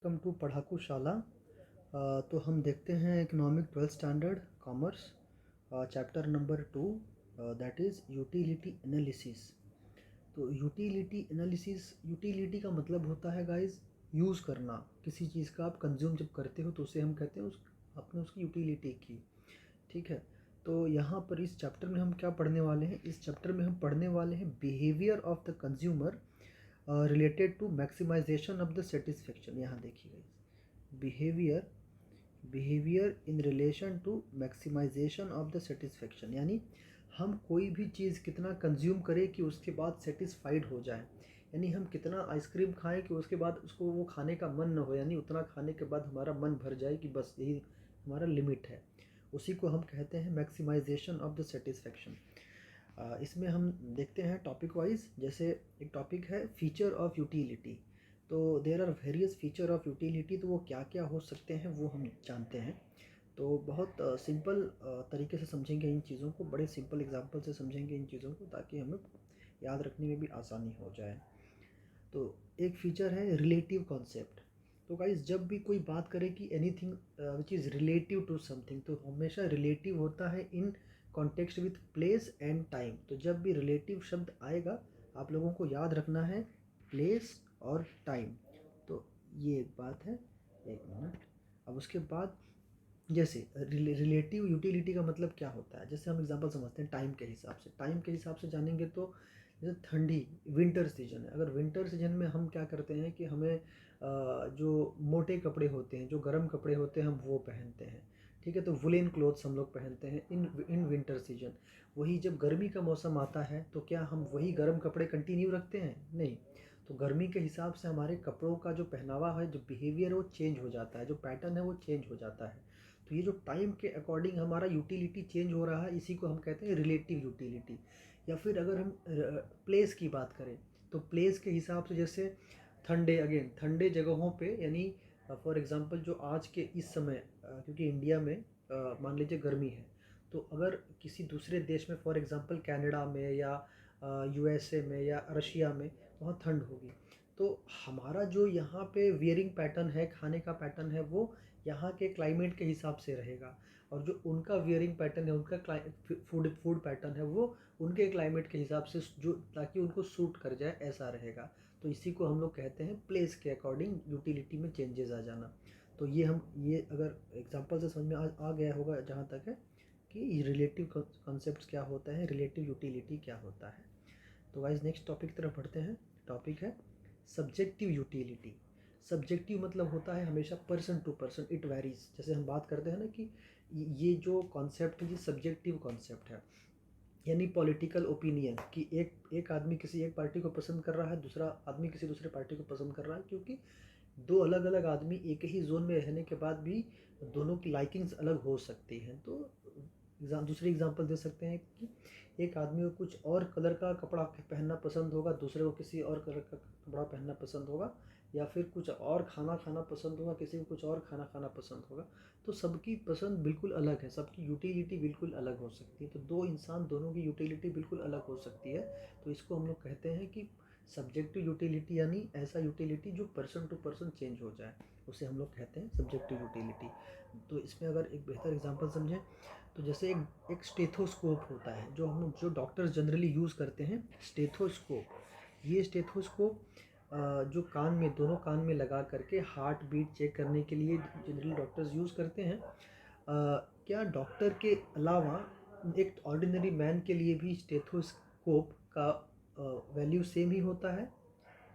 Welcome to पढ़ाकू शाला। तो हम देखते हैं economic 12th standard commerce chapter number 2 that is utility analysis. तो यूटिलिटी एनालिसिस, यूटिलिटी का मतलब होता है गाइस यूज़ करना। किसी चीज़ का आप कंज्यूम जब करते हो तो उसे हम कहते हैं आपने उसकी यूटिलिटी की। ठीक है, तो यहाँ पर इस चैप्टर में हम क्या पढ़ने वाले हैं? इस चैप्टर में हम पढ़ने वाले हैं behaviour of the consumer related to maximisation of the satisfaction. यहाँ देखिए behaviour in relation to maximisation of the satisfaction, यानी हम कोई भी चीज़ कितना कंज्यूम करें कि उसके बाद सेटिस्फाइड हो जाए। यानी हम कितना आइसक्रीम खाएं कि उसके बाद उसको वो खाने का मन न हो, यानी उतना खाने के बाद हमारा मन भर जाए कि बस यही हमारा लिमिट है। उसी को हम कहते हैं मैक्सिमाइजेशन ऑफ द सेटिस्फेक्शन। इसमें हम देखते हैं टॉपिक वाइज। जैसे एक टॉपिक है फीचर ऑफ यूटिलिटी। तो there are various feature of utility, तो वो क्या क्या हो सकते हैं वो हम जानते हैं। तो बहुत सिंपल तरीके से समझेंगे इन चीज़ों को, बड़े सिंपल एग्जांपल से समझेंगे इन चीज़ों को ताकि हमें याद रखने में भी आसानी हो जाए। तो एक फीचर है रिलेटिव कॉन्सेप्ट। तो गाइस जब भी कोई बात करे कि anything which is relative to something, तो हमेशा रिलेटिव होता है in context with place and time. तो जब भी रिलेटिव शब्द आएगा आप लोगों को याद रखना है प्लेस और टाइम। तो ये एक बात है। एक मिनट। अब उसके बाद जैसे रिलेटिव यूटिलिटी का मतलब क्या होता है, जैसे हम एग्जांपल समझते हैं टाइम के हिसाब से जानेंगे। तो जैसे ठंडी विंटर सीजन है, अगर विंटर सीजन में हम क्या करते हैं कि हमें जो मोटे कपड़े होते हैं, जो गर्म कपड़े होते हैं, हम वो पहनते हैं। ठीक है, तो वुलन क्लोथ्स हम लोग पहनते हैं इन विंटर सीजन। वही जब गर्मी का मौसम आता है तो क्या हम वही गर्म कपड़े कंटिन्यू रखते हैं? नहीं। तो गर्मी के हिसाब से हमारे कपड़ों का जो पहनावा है, जो बिहेवियर है वो चेंज हो जाता है, जो पैटर्न है वो चेंज हो जाता है। तो ये जो टाइम के अकॉर्डिंग हमारा यूटिलिटी चेंज हो रहा है, इसी को हम कहते हैं रिलेटिव यूटिलिटी। या फिर अगर हम प्लेस की बात करें तो प्लेस के हिसाब से जैसे ठंडे जगहों पे, यानी फॉर एग्जांपल जो आज के इस समय क्योंकि इंडिया में मान लीजिए गर्मी है, तो अगर किसी दूसरे देश में फॉर एग्जांपल कनाडा में या यूएसए में या रशिया में वहाँ ठंड होगी, तो हमारा जो यहाँ पे वियरिंग पैटर्न है, खाने का पैटर्न है, वो यहाँ के क्लाइमेट के हिसाब से रहेगा। और जो उनका वियरिंग पैटर्न है, उनका फूड पैटर्न है, वो उनके क्लाइमेट के हिसाब से जो ताकि उनको सूट कर जाए ऐसा रहेगा। तो इसी को हम लोग कहते हैं प्लेस के अकॉर्डिंग यूटिलिटी में चेंजेस आ जाना। तो ये अगर एग्जांपल से समझ में आ गया होगा जहाँ तक है कि रिलेटिव कॉन्सेप्ट्स क्या होता है, रिलेटिव यूटिलिटी क्या होता है। तो गाइस नेक्स्ट टॉपिक की तरफ बढ़ते हैं। टॉपिक है सब्जेक्टिव यूटिलिटी। सब्जेक्टिव मतलब होता है हमेशा person to person, it varies. जैसे हम बात करते हैं ना कि ये जो कॉन्सेप्ट है ये सब्जेक्टिव कॉन्सेप्ट है, यानी पॉलिटिकल ओपिनियन कि एक आदमी किसी एक पार्टी को पसंद कर रहा है, दूसरा आदमी किसी दूसरे पार्टी को पसंद कर रहा है, क्योंकि दो अलग अलग आदमी एक ही जोन में रहने के बाद भी दोनों की लाइकिंग्स अलग हो सकती हैं। तो दूसरी एग्जांपल दे सकते हैं कि एक आदमी को कुछ और कलर का कपड़ा पहनना पसंद होगा, दूसरे को किसी और कलर का कपड़ा पहनना पसंद होगा, या फिर कुछ और खाना खाना पसंद होगा, किसी को कुछ और खाना खाना पसंद होगा। तो सबकी पसंद बिल्कुल अलग है, सबकी यूटिलिटी बिल्कुल अलग हो सकती है। तो दो इंसान दोनों की यूटिलिटी बिल्कुल अलग हो सकती है। तो इसको हम लोग कहते हैं कि सब्जेक्टिव यूटिलिटी, यानी ऐसा यूटिलिटी जो पर्सन टू पर्सन चेंज हो जाए, उसे हम लोग कहते हैं सब्जेक्टिव यूटिलिटी। तो इसमें अगर एक बेहतर एग्जांपल समझें तो जैसे एक स्टेथोस्कोप होता है जो डॉक्टर्स जनरली यूज़ करते हैं। स्टेथोस्कोप, ये स्टेथोस्कोप जो कान में, दोनों कान में लगा करके हार्ट बीट चेक करने के लिए जनरली डॉक्टर्स यूज़ करते हैं। क्या डॉक्टर के अलावा एक ऑर्डिनरी मैन के लिए भी स्टेथोस्कोप का वैल्यू सेम ही होता है?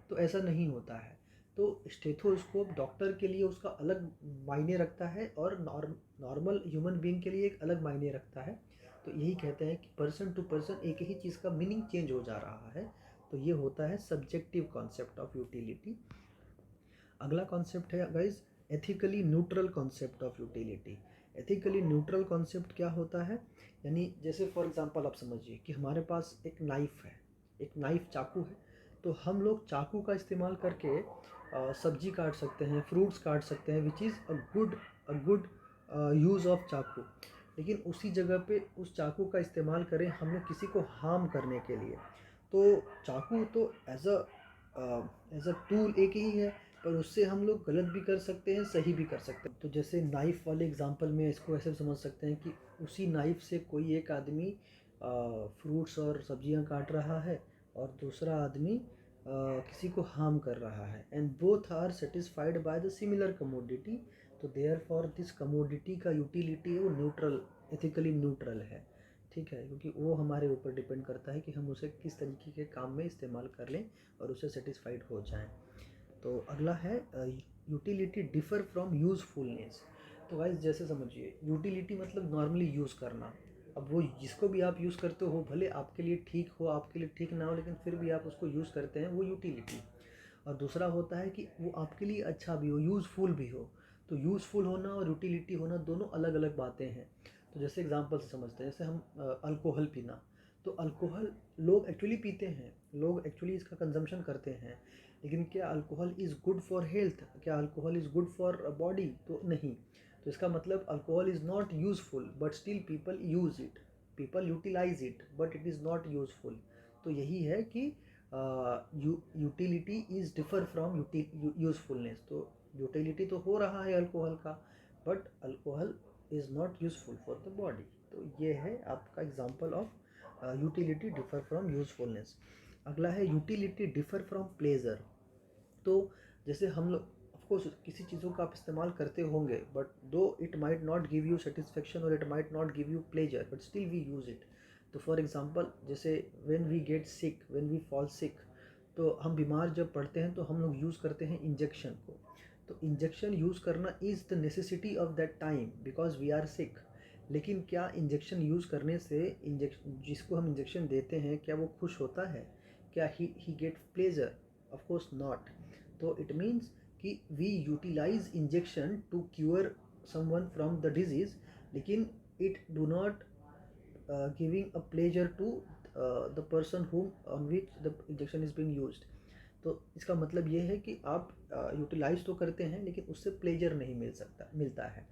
तो ऐसा नहीं होता है। तो स्टेथोस्कोप डॉक्टर के लिए उसका अलग मायने रखता है और नॉर्मल ह्यूमन बीइंग के लिए एक अलग मायने रखता है। तो यही कहते हैं कि पर्सन टू पर्सन एक ही चीज़ का मीनिंग चेंज हो जा रहा है। तो ये होता है सब्जेक्टिव कॉन्सेप्ट ऑफ यूटिलिटी। अगला कॉन्सेप्ट है guys ethically neutral concept of utility. Ethically neutral concept क्या होता है, यानी जैसे फॉर एग्जांपल आप समझिए कि हमारे पास एक नाइफ़ है, एक नाइफ़ चाकू है। तो हम लोग चाकू का इस्तेमाल करके सब्जी काट सकते हैं, फ्रूट्स काट सकते हैं, which is a good use of चाकू। लेकिन उसी जगह पे उस चाकू का इस्तेमाल करें हम लोग किसी को हार्म करने के लिए, तो चाकू तो एज अ टूल एक ही है, और उससे हम लोग गलत भी कर सकते हैं, सही भी कर सकते हैं। तो जैसे नाइफ़ वाले एग्जांपल में इसको ऐसे समझ सकते हैं कि उसी नाइफ़ से कोई एक आदमी फ्रूट्स और सब्जियां काट रहा है और दूसरा आदमी किसी को हार्म कर रहा है, and both are satisfied by the similar commodity. तो देयर फॉर दिस कमोडिटी का यूटिलिटी है वो न्यूट्रल, एथिकली न्यूट्रल है, ठीक है, क्योंकि वो हमारे ऊपर डिपेंड करता है कि हम उसे किस तरीके के काम में इस्तेमाल कर लें और उससे सेटिस्फाइड हो जाएं। तो अगला है यूटिलिटी डिफ़र फ्रॉम यूज़फुलनेस। तो गाइस जैसे समझिए, यूटिलिटी मतलब नॉर्मली यूज़ करना। अब वो जिसको भी आप यूज़ करते हो, भले आपके लिए ठीक हो, आपके लिए ठीक ना हो, लेकिन फिर भी आप उसको यूज़ करते हैं, वो यूटिलिटी। और दूसरा होता है कि वो आपके लिए अच्छा भी हो, यूज़फुल भी हो। तो यूज़फुल होना और यूटिलिटी होना दोनों अलग अलग बातें हैं। तो जैसे एग्जांपल से समझते हैं, जैसे हम अल्कोहल पीना। तो अल्कोहल लोग एक्चुअली पीते हैं, लोग एक्चुअली इसका कंजम्पशन करते हैं, लेकिन क्या alcohol is good for health, क्या alcohol is good for body? तो नहीं। तो इसका मतलब alcohol is not useful but still people use it, people utilize it, but it is not useful. तो यही है कि utility is differ from usefulness. तो यूटिलिटी तो हो रहा है अल्कोहल का, but alcohol is not useful for the body. तो ये है आपका example of utility differ from usefulness. अगला है यूटिलिटी डिफ़र फ्रॉम प्लेजर। तो जैसे हम लोग ऑफकोर्स किसी चीज़ों का आप इस्तेमाल करते होंगे, but though it might not give you satisfaction और it might not give you pleasure, but still we use it. तो फॉर एग्जांपल, जैसे when we get sick, when we fall sick, तो हम बीमार जब पड़ते हैं तो हम लोग यूज़ करते हैं इंजेक्शन को। तो इंजेक्शन यूज़ करना is the necessity of that time because we are sick. लेकिन क्या इंजेक्शन यूज़ करने से इंजेक्शन, जिसको हम इंजेक्शन देते हैं, क्या वो खुश होता है? क्या he get pleasure? Of course not. तो इट मीन्स कि we utilize injection to cure someone from the disease, लेकिन it do not giving a pleasure to the person whom on which the injection is being used। तो इसका मतलब ये है कि आप यूटिलाइज तो करते हैं, लेकिन उससे प्लेजर नहीं मिलता है।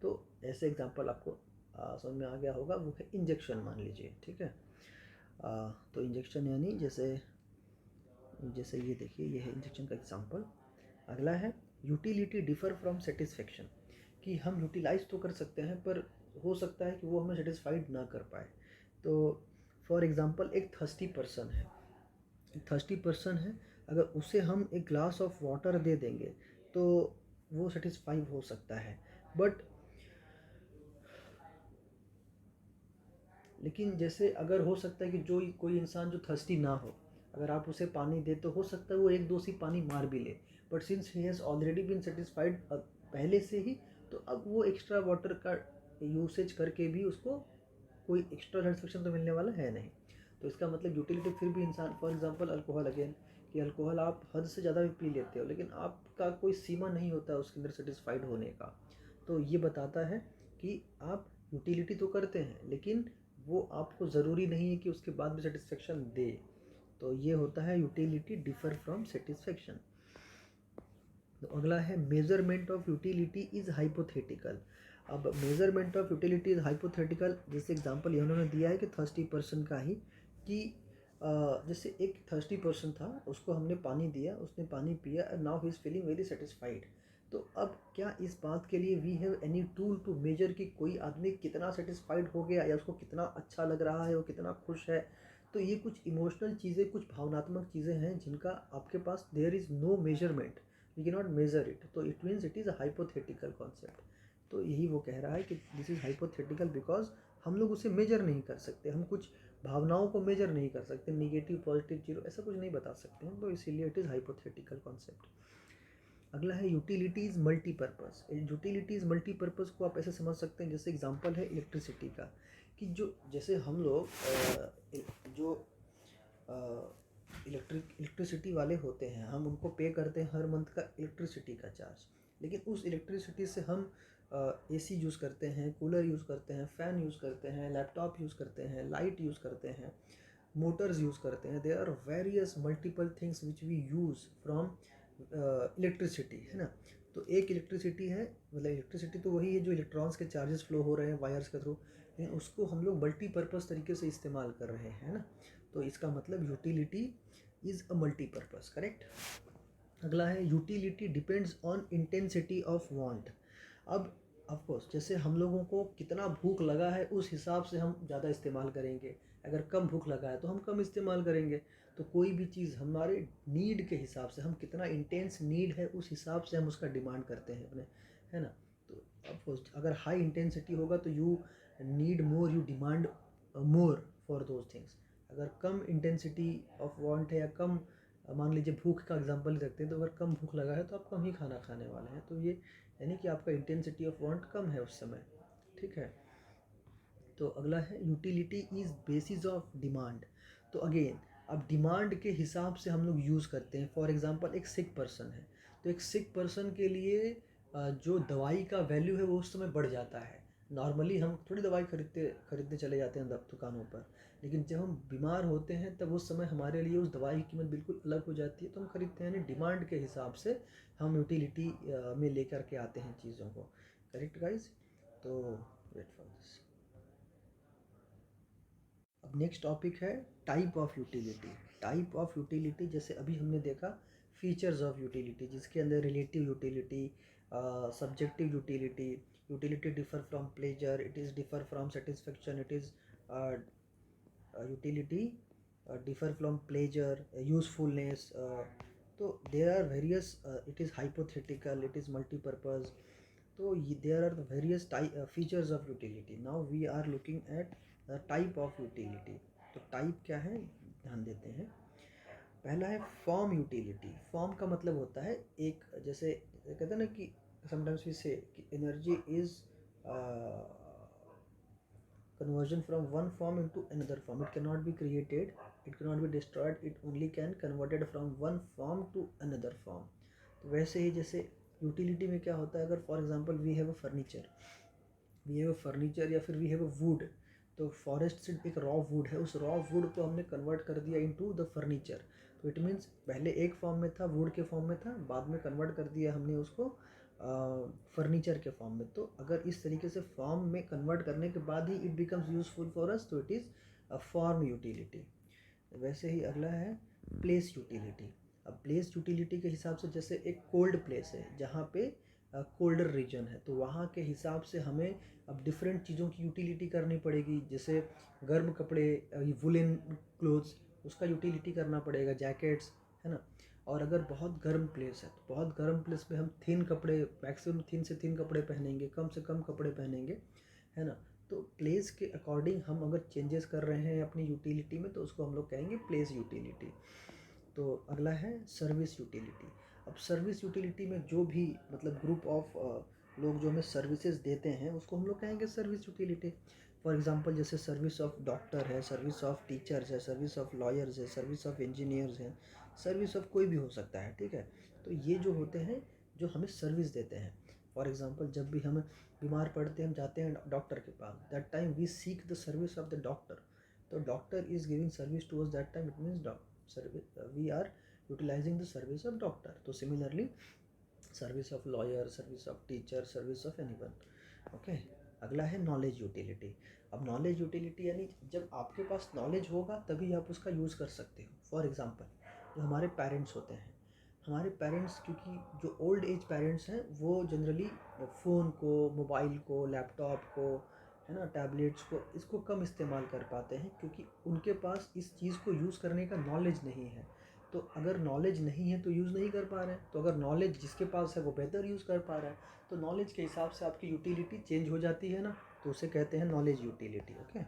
तो ऐसे एग्जांपल आपको समझ में आ गया होगा, वो है इंजेक्शन मान लीजिए, ठीक है। तो इंजेक्शन यानी जैसे जैसे ये देखिए, ये है इंजेक्शन का एग्जांपल। अगला है यूटिलिटी डिफ़र फ्रॉम सेटिस्फेक्शन, कि हम यूटिलाइज तो कर सकते हैं पर हो सकता है कि वो हमें सेटिस्फाइड ना कर पाए। तो फॉर एग्जांपल, एक थर्स्टी पर्सन है, अगर उसे हम एक ग्लास ऑफ वाटर दे देंगे तो वो सेटिस्फाई हो सकता है, बट लेकिन जैसे अगर हो सकता है कि जो कोई इंसान जो थर्स्टी ना हो, अगर आप उसे पानी दे तो हो सकता है वो एक दो सी पानी मार भी ले, but since he has already been satisfied पहले से ही, तो अब वो एक्स्ट्रा वाटर का यूसेज करके भी उसको कोई एक्स्ट्रा सेटिस्फेक्शन तो मिलने वाला है नहीं। तो इसका मतलब यूटिलिटी फिर भी इंसान, फॉर एग्जांपल अल्कोहल अगेन, कि अल्कोहल आप हद से ज़्यादा भी पी लेते हो, लेकिन आपका कोई सीमा नहीं होता उसके अंदर सेटिस्फाइड होने का। तो ये बताता है कि आप यूटिलिटी तो करते हैं, लेकिन वो आपको ज़रूरी नहीं है कि उसके बाद भी सेटिस्फेक्शन दे। तो ये होता है यूटिलिटी डिफ़र फ्रॉम सेटिस्फेक्शन। तो अगला है measurement of utility is hypothetical. अब measurement of utility is hypothetical, जैसे एग्जांपल इन्होंने दिया है कि थर्स्टी पर्सन का ही, कि जैसे एक थर्स्टी पर्सन था, उसको हमने पानी दिया, उसने पानी पिया, and now he is feeling very satisfied. तो अब क्या इस बात के लिए we have any tool to measure कि कोई आदमी कितना सेटिस्फाइड हो गया या उसको कितना अच्छा लग रहा है, वो कितना खुश है? तो ये कुछ इमोशनल चीज़ें, कुछ भावनात्मक चीज़ें हैं जिनका आपके पास there is no measurement, we can not measure it. तो it means it is a hypothetical concept. तो यही वो कह रहा है कि दिस इज़ हाइपोथेटिकल बिकॉज हम लोग उसे मेजर नहीं कर सकते, हम कुछ भावनाओं को मेजर नहीं कर सकते, निगेटिव पॉजिटिव जीरो ऐसा कुछ नहीं बता सकते हैं, तो इसीलिए इट इज़ हाइपोथेटिकल कॉन्सेप्ट। अगला है यूटिलिटीज़ मल्टीपर्पज़। यूटिलिटीज़ मल्टीपर्पज़ को आप ऐसे समझ सकते हैं, जैसे एग्जांपल है इलेक्ट्रिसिटी का, कि जो जैसे हम लोग जो इलेक्ट्रिसिटी वाले होते हैं, हम उनको पे करते हैं हर मंथ का इलेक्ट्रिसिटी का चार्ज, लेकिन उस इलेक्ट्रिसिटी से हम एसी यूज़ करते हैं, कूलर यूज़ करते हैं, फ़ैन यूज़ करते हैं, लैपटॉप यूज़ करते हैं, लाइट यूज़ करते हैं, मोटर्स यूज़ करते हैं। There are various multiple things which we use from electricity, है ना। तो एक इलेक्ट्रिसिटी है, मतलब इलेक्ट्रिसिटी तो वही है जो इलेक्ट्रॉन्स के चार्जेस फ्लो हो रहे हैं वायर्स के थ्रू, लेकिन उसको हम लोग मल्टीपर्पज़ तरीके से इस्तेमाल कर रहे हैं ना। तो इसका मतलब utility is a multipurpose, correct. अगला है utility depends on intensity of want. अब ऑफ कोर्स जैसे हम लोगों को कितना भूख लगा है उस हिसाब से हम ज़्यादा इस्तेमाल करेंगे, अगर कम भूख लगा है तो हम कम इस्तेमाल करेंगे। तो कोई भी चीज़ हमारे नीड के हिसाब से, हम कितना इंटेंस नीड है उस हिसाब से हम उसका डिमांड करते हैं अपने, है ना। तो ऑफ कोर्स अगर हाई इंटेंसिटी होगा तो you need more, you demand more for those things. अगर कम इंटेंसिटी ऑफ वांट है या कम, मान लीजिए भूख का एग्जांपल रखते हैं, तो अगर कम भूख लगा है तो आप कम ही खाना खाने वाले हैं। तो ये यानी कि आपका इंटेंसिटी ऑफ वांट कम है उस समय, ठीक है। तो अगला है utility is basis of demand. तो अगेन अब डिमांड के हिसाब से हम लोग यूज़ करते हैं। फॉर एग्जांपल एक सिक पर्सन है, तो एक सिक पर्सन के लिए जो दवाई का वैल्यू है वो उस समय बढ़ जाता है। नॉर्मली हम थोड़ी दवाई खरीदने चले जाते हैं दुकानों पर, लेकिन जब हम बीमार होते हैं तब उस समय हमारे लिए उस दवाई की कीमत बिल्कुल अलग हो जाती है, तो हम खरीदते हैं। यानी डिमांड के हिसाब से हम यूटिलिटी में लेकर के आते हैं चीज़ों को। Correct guys? तो वेट फॉर दिस। अब नेक्स्ट टॉपिक है type of utility. Type of utility जैसे अभी हमने देखा फीचर्स ऑफ यूटिलिटी, जिसके अंदर relative utility, subjective utility, utility differ from pleasure, it is differ from satisfaction, it is utility differ from pleasure, usefulness. So there are various, it is hypothetical, it is multi-purpose. So there are the various features of utility. Now we are looking at the type of utility. तो type क्या है ध्यान देते हैं। पहला है form utility. Form का मतलब होता है एक, जैसे कहते हैं ना कि समटाइम्स वी से कि energy is conversion from one form into another form. It cannot be created, it cannot be destroyed, it only can converted from one form to another form. तो वैसे ही जैसे यूटिलिटी में क्या होता है, अगर for example we have a furniture या फिर वी हैव अ वुड, तो फॉरेस्ट से एक रॉ वुड है, उस रॉ वुड को हमने कन्वर्ट कर दिया इनटू द फर्नीचर। तो इट मीन्स पहले एक फॉर्म में था, वुड के फॉर्म में था, बाद में कन्वर्ट कर दिया हमने उसको फर्नीचर के फॉर्म में। तो अगर इस तरीके से फॉर्म में कन्वर्ट करने के बाद ही it becomes useful for us, तो it is a form utility. वैसे ही अगला है प्लेस यूटिलिटी। अब प्लेस यूटिलिटी के हिसाब से जैसे एक कोल्ड प्लेस है जहाँ पे कोल्डर रीजन है, तो वहाँ के हिसाब से हमें अब डिफरेंट चीज़ों की यूटिलिटी करनी पड़ेगी। जैसे गर्म कपड़े, वुलन क्लोथ्स, उसका यूटिलिटी करना पड़ेगा, जैकेट्स, है ना। और अगर बहुत गर्म प्लेस है तो बहुत गर्म प्लेस पे हम थिन कपड़े, मैक्सिमम थिन से थिन कपड़े पहनेंगे, कम से कम कपड़े पहनेंगे, है ना। तो प्लेस के अकॉर्डिंग हम अगर चेंजेस कर रहे हैं अपनी यूटिलिटी में तो उसको हम लोग कहेंगे प्लेस यूटिलिटी। तो अगला है सर्विस यूटिलिटी। अब सर्विस यूटिलिटी में जो भी मतलब ग्रुप ऑफ लोग जो हमें सर्विसेज देते हैं उसको हम लोग कहेंगे सर्विस यूटिलिटी। फॉर एग्जांपल जैसे सर्विस ऑफ डॉक्टर है, सर्विस ऑफ टीचर्स है, सर्विस ऑफ लॉयर्स है, सर्विस ऑफ इंजीनियर्स हैं, सर्विस ऑफ कोई भी हो सकता है, ठीक है। तो ये जो होते हैं जो हमें सर्विस देते हैं। फॉर एग्जांपल जब भी हम बीमार पड़ते हैं, हम जाते हैं डॉक्टर के पास, that time we seek the service of the doctor. तो doctor is giving service to us, that time it means we are utilizing the service of doctor. तो similarly service of lawyer, service of teacher, service of anyone. okay. अगला है knowledge utility. अब knowledge utility यानी जब आपके पास knowledge होगा तभी आप उसका यूज़ कर सकते हो। फॉर एग्जांपल जो हमारे पेरेंट्स होते हैं, हमारे पेरेंट्स, क्योंकि जो ओल्ड एज पेरेंट्स हैं वो जनरली फ़ोन को, मोबाइल को, लैपटॉप को, है ना, टैबलेट्स को, इसको कम इस्तेमाल कर पाते हैं क्योंकि उनके पास इस चीज़ को यूज़ करने का नॉलेज नहीं है। तो अगर नॉलेज नहीं है तो यूज़ नहीं कर पा रहे हैं, तो अगर नॉलेज जिसके पास है वो बेहतर यूज़ कर पा रहा है, तो नॉलेज के हिसाब से आपकी यूटिलिटी चेंज हो जाती है ना, तो उसे कहते हैं नॉलेज यूटिलिटी। ओके।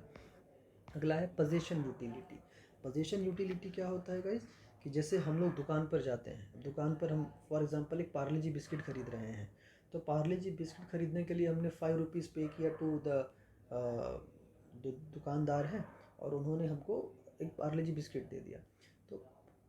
अगला है पोजीशन यूटिलिटी। पोजीशन यूटिलिटी क्या होता है गाइस, कि जैसे हम लोग दुकान पर जाते हैं, दुकान पर हम फॉर एग्जांपल एक पार्ले जी बिस्किट खरीद रहे हैं, तो पार्ले जी बिस्किट खरीदने के लिए हमने 5 रुपीज़ पे किया टू द जो दुकानदार हैं, और उन्होंने हमको एक पार्ले जी बिस्किट दे दिया। तो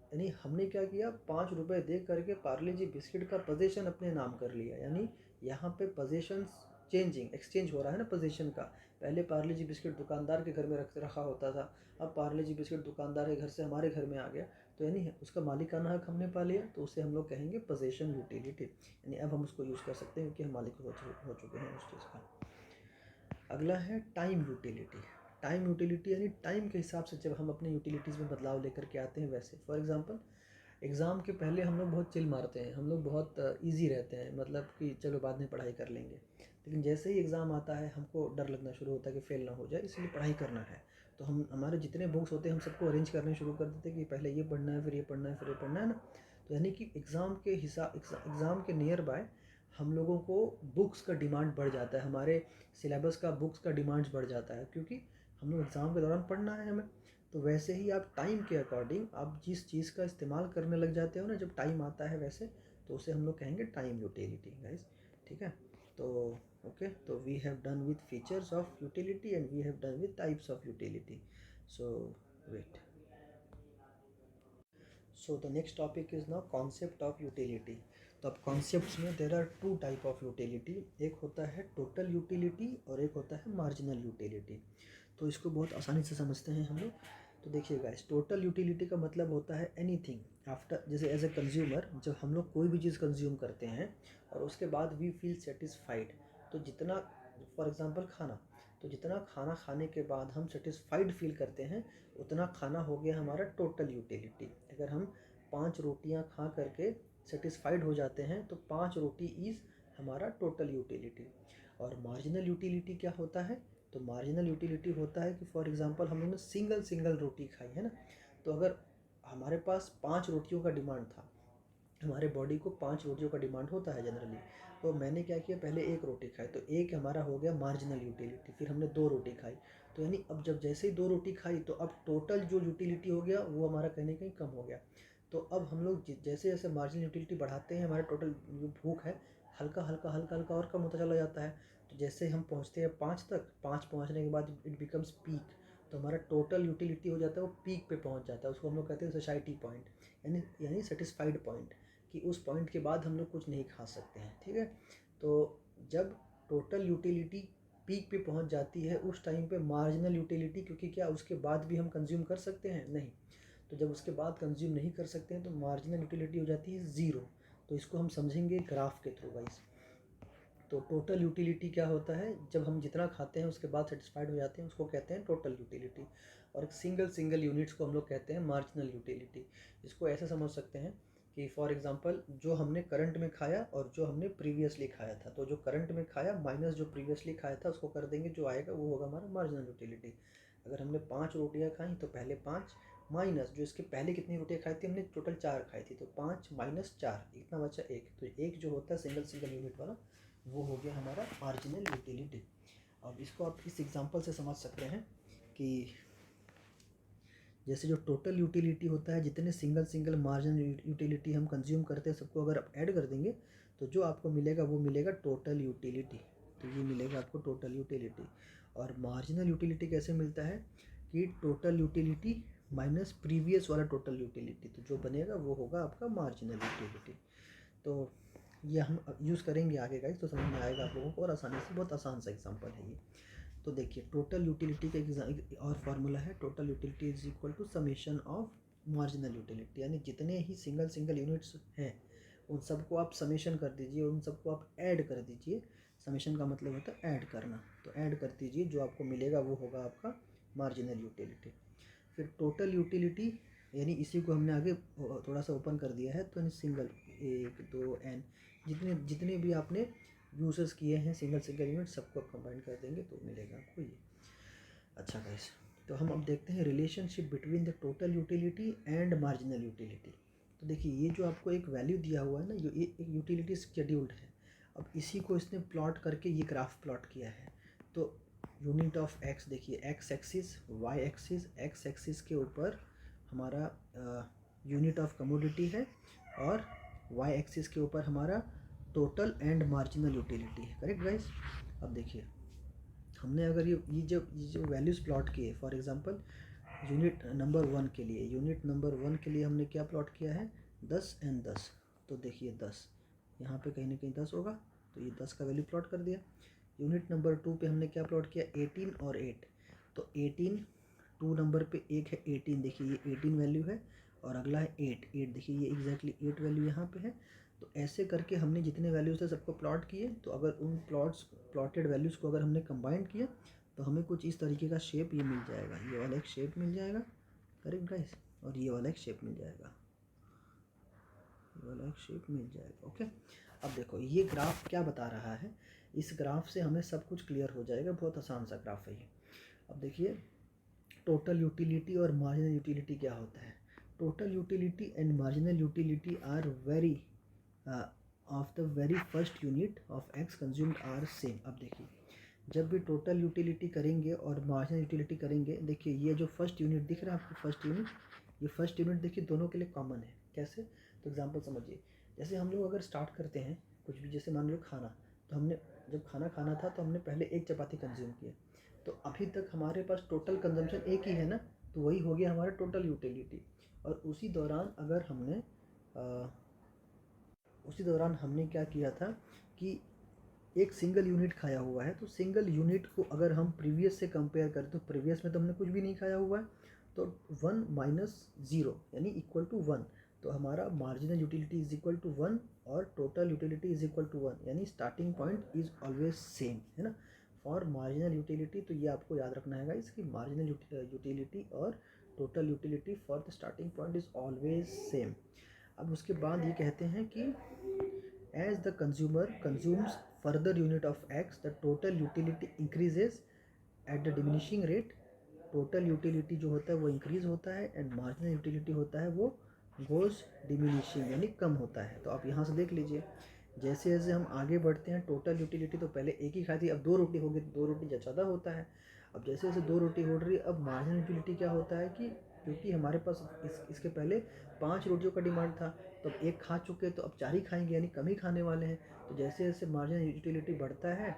यानी हमने क्या किया, 5 रुपये दे करके पार्ले जी बिस्किट का पोजीशन अपने नाम कर लिया। यानी यहाँ पे पोजीशंस चेंजिंग, एक्सचेंज हो रहा है ना पोजीशन का। पहले पार्ले जी बिस्किट दुकानदार के घर में रखा होता था, अब पार्ले जी बिस्किट दुकानदार के घर से हमारे घर में आ गया, तो यानी उसका मालिकाना हक हमने पा लिया, तो उसे हम लोग कहेंगे पोजीशन यूटिलिटी। यानी अब हम उसको यूज़ कर सकते हैं क्योंकि हम मालिक हो चुके हैं उस चीज़ का। अगला है टाइम यूटिलिटी। टाइम यूटिलिटी यानी टाइम के हिसाब से जब हम अपने यूटिलिटीज़ में बदलाव लेकर के आते हैं। वैसे फॉर एग्जांपल एग्ज़ाम के पहले हम लोग बहुत चिल मारते हैं, हम लोग बहुत ईज़ी रहते हैं, मतलब कि चलो बाद में पढ़ाई कर लेंगे। लेकिन जैसे ही एग्ज़ाम आता है हमको डर लगना शुरू होता है कि फ़ेल ना हो जाए, इसलिए पढ़ाई करना है। तो हम हमारे जितने बुक्स होते हैं हम सबको अरेंज करने शुरू कर देते हैं कि पहले ये पढ़ना है, फिर ये पढ़ना है, फिर ये पढ़ना है ना। तो यानी कि एग्ज़ाम के नियर बाय हम लोगों को बुक्स का डिमांड बढ़ जाता है, हमारे सिलेबस का बुक्स का डिमांड्स बढ़ जाता है, क्योंकि हम लोग एग्ज़ाम के दौरान पढ़ना है हमें। तो वैसे ही आप टाइम के अकॉर्डिंग आप जिस चीज़ का इस्तेमाल करने लग जाते हो ना जब टाइम आता है वैसे, तो उसे हम लोग कहेंगे टाइम यूटिलिटी गाइस। ठीक है, तो ओके, तो we have done with features of utility and we have done with types of utility. So wait, so the next topic is now concept of utility. तो अब कॉन्सेप्ट्स में there are two type of utility, एक होता है total utility और एक होता है मार्जिनल यूटिलिटी। तो इसको बहुत आसानी से समझते हैं हम लोग। तो देखिए गाइस, टोटल यूटिलिटी का मतलब होता है एनीथिंग आफ्टर, जैसे एज ए कंज्यूमर जब हम लोग कोई भी चीज़ कंज्यूम करते हैं और उसके बाद वी फील सेटिस्फाइड, तो जितना, फॉर एग्जांपल खाना, तो जितना खाना खाने के बाद हम सेटिस्फाइड फील करते हैं उतना खाना हो गया हमारा टोटल यूटिलिटी। अगर हम 5 रोटियां खा करके सेटिस्फाइड हो जाते हैं तो 5 रोटी इज़ हमारा टोटल यूटिलिटी। और मार्जिनल यूटिलिटी क्या होता है? तो मार्जिनल यूटिलिटी होता है कि फॉर एग्जांपल हम लोगों ने सिंगल सिंगल रोटी खाई है ना, तो अगर हमारे पास 5 रोटियों का डिमांड था, हमारे बॉडी को 5 रोटियों का डिमांड होता है जनरली, तो मैंने क्या किया, पहले एक रोटी खाई, तो एक हमारा हो गया मार्जिनल यूटिलिटी। फिर हमने 2 रोटी खाई, तो यानी अब जब जैसे ही 2 रोटी खाई तो अब टोटल जो यूटिलिटी हो गया वो हमारा कहीं ना कहीं कम हो गया। तो अब हम लोग जैसे जैसे मार्जिनल यूटिलिटी बढ़ाते हैं हमारा टोटल जो भूख है हल्का हल्का हल्का हल्का और कम होता चला जाता है। तो जैसे हम पहुँचते हैं 5 तक, 5 पहुँचने के बाद इट बिकम्स पीक, तो हमारा टोटल यूटिलिटी हो जाता है वो पीक पे पहुँच जाता है, उसको हम लोग कहते हैं सोसाइटी पॉइंट, यानी सेटिस्फाइड पॉइंट, कि उस पॉइंट के बाद हम लोग कुछ नहीं खा सकते हैं। ठीक है, तो जब टोटल यूटिलिटी पीक पे पहुंच जाती है उस टाइम पे मार्जिनल यूटिलिटी, क्योंकि क्या उसके बाद भी हम कंज्यूम कर सकते हैं? नहीं। तो जब उसके बाद कंज्यूम नहीं कर सकते हैं तो मार्जिनल यूटिलिटी हो जाती है ज़ीरो। तो इसको हम समझेंगे ग्राफ के थ्रू गाइस। तो टोटल यूटिलिटी क्या होता है? जब हम जितना खाते हैं उसके बाद सेटिस्फाइड हो जाते हैं उसको कहते हैं टोटल यूटिलिटी। और एक सिंगल सिंगल यूनिट्स को हम लोग कहते हैं मार्जिनल यूटिलिटी। इसको ऐसे समझ सकते हैं कि फॉर एग्जांपल जो हमने करंट में खाया और जो हमने प्रीवियसली खाया था, तो जो करंट में खाया माइनस जो प्रीवियसली खाया था उसको कर देंगे, जो आएगा वो होगा हमारा मार्जिनल यूटिलिटी। अगर हमने 5 रोटियां खाई तो पहले 5 माइनस जो इसके पहले कितनी रोटियां खाई थी, हमने टोटल 4 खाई थी, तो 5 माइनस 4 इतना बचा 1, तो 1 जो होता है सिंगल सिंगल यूनिट वाला वो हो गया हमारा मार्जिनल यूटिलिटी। अब इसको आप इस एग्जांपल से समझ सकते हैं कि जैसे जो टोटल यूटिलिटी होता है, जितने सिंगल सिंगल मार्जिनल यूटिलिटी हम कंज्यूम करते हैं सबको अगर आप ऐड कर देंगे तो जो आपको मिलेगा वो मिलेगा टोटल यूटिलिटी। तो ये मिलेगा आपको टोटल यूटिलिटी। और मार्जिनल यूटिलिटी कैसे मिलता है कि टोटल यूटिलिटी माइनस प्रीवियस वाला टोटल यूटिलिटी, तो जो बनेगा वो होगा आपका मार्जिनल यूटिलिटी। तो ये हम यूज़ करेंगे आगे गाइस, तो समझ में आएगा आप लोगों को और आसानी से, बहुत आसान सा एग्जांपल है ये। तो देखिए टोटल यूटिलिटी का एक और फार्मूला है, total utility is equal to summation of marginal utility, यानी जितने ही सिंगल सिंगल यूनिट्स हैं उन सबको आप समेशन कर दीजिए, उन सबको आप ऐड कर दीजिए। समेशन का मतलब होता है ऐड करना, तो ऐड कर दीजिए, जो आपको मिलेगा वो होगा आपका मार्जिनल यूटिलिटी। फिर टोटल यूटिलिटी, यानी इसी को हमने आगे थोड़ा सा ओपन कर दिया है, तो सिंगल 1 2 n जितने जितने भी आपने यूजेस किए हैं सिंगल सिंगल यूनिट सबको आप कंबाइन कर देंगे तो मिलेगा आपको ये। अच्छा गाइस, तो हम अब देखते हैं relationship between the total utility and marginal utility. तो देखिए ये जो आपको एक वैल्यू दिया हुआ है ना, ये एक यूटिलिटी शेड्यूल्ड है। अब इसी को इसने प्लॉट करके ये ग्राफ प्लॉट किया है। तो यूनिट ऑफ एक्स, देखिए X axis, Y axis, X axis के ऊपर हमारा यूनिट ऑफ कमोडिटी है और वाई एक्सिस के ऊपर हमारा टोटल एंड मार्जिनल यूटिलिटी है। Correct guys? अब देखिए हमने अगर ये जो वैल्यूज़ प्लॉट किए, फॉर एग्जांपल यूनिट नंबर 1 के लिए, यूनिट नंबर 1 के लिए हमने क्या प्लॉट किया है, 10 एंड 10। तो देखिए 10 यहाँ पे कहीं ना कहीं 10 होगा, तो ये 10 का वैल्यू प्लॉट कर दिया। यूनिट नंबर 2 पे हमने क्या प्लॉट किया, 18 और 8। तो 18 2 नंबर पे एक है 18, देखिए ये 18 वैल्यू है, और अगला है 8 देखिए ये एग्जैक्टली 8 वैल्यू यहाँ पे है। तो ऐसे करके हमने जितने वैल्यूज़ थे सबको प्लॉट किए, तो अगर उन प्लॉटेड वैल्यूज़ को अगर हमने कंबाइन किया तो हमें कुछ इस तरीके का शेप ये मिल जाएगा, ये वाला एक शेप मिल जाएगा। Correct guys? और ये वाला एक शेप मिल जाएगा। ये वाला एक शेप मिल जाएगा। ओके, अब देखो ये ग्राफ क्या बता रहा है, इस ग्राफ से हमें सब कुछ क्लियर हो जाएगा। बहुत आसान सा ग्राफ है ये। अब देखिए टोटल यूटिलिटी और मार्जिनल यूटिलिटी क्या होता है। Total utility and marginal utility are very of the very first unit of X consumed are same. अब देखिए जब भी टोटल यूटिलिटी करेंगे और मार्जिनल यूटिलिटी करेंगे, देखिए ये जो फर्स्ट यूनिट दिख रहा है आपको, फर्स्ट यूनिट, ये फर्स्ट यूनिट देखिए दोनों के लिए कॉमन है। कैसे? तो एग्जांपल समझिए, जैसे हम लोग अगर स्टार्ट करते हैं कुछ भी, जैसे मान लो खाना, तो हमने जब खाना खाना था तो हमने पहले एक चपाती कंज्यूम किया, तो अभी तक हमारे पास टोटल कंजम्पशन एक ही है ना, तो वही हो गया हमारा टोटल यूटिलिटी। और उसी दौरान अगर हमने उसी दौरान हमने क्या किया था कि एक सिंगल यूनिट खाया हुआ है, तो सिंगल यूनिट को अगर हम प्रीवियस से कंपेयर करें तो प्रीवियस में तो हमने कुछ भी नहीं खाया हुआ है, तो 1 माइनस 0 यानी इक्वल टू 1, तो हमारा marginal utility is equal to 1 और total utility is equal to 1, यानी starting point is always same, है ना। फॉर मार्जिनल यूटिलिटी, तो ये आपको याद रखना है इसकी मार्जिनल यूटिलिटी और total utility for the starting point is always same. अब उसके बाद ये कहते हैं कि as the consumer consumes further unit of x, the total utility increases at the diminishing rate। total utility जो होता है वो increase होता है and marginal utility होता है वो goes diminishing यानी कम होता है। तो आप यहाँ से देख लीजिए, जैसे जैसे हम आगे बढ़ते हैं टोटल यूटिलिटी तो पहले एक ही खाई थी, अब 2 रोटी हो गई, 2 रोटी ज़्यादा होता है। अब जैसे जैसे 2 रोटी हो रही है, अब मार्जिनल यूटिलिटी क्या होता है कि क्योंकि हमारे पास इसके पहले 5 रोटियों का डिमांड था, तो अब एक खा चुके तो अब 4 ही खाएंगे, यानी कम ही खाने वाले हैं। तो जैसे जैसे मार्जिनल यूटिलिटी बढ़ता है,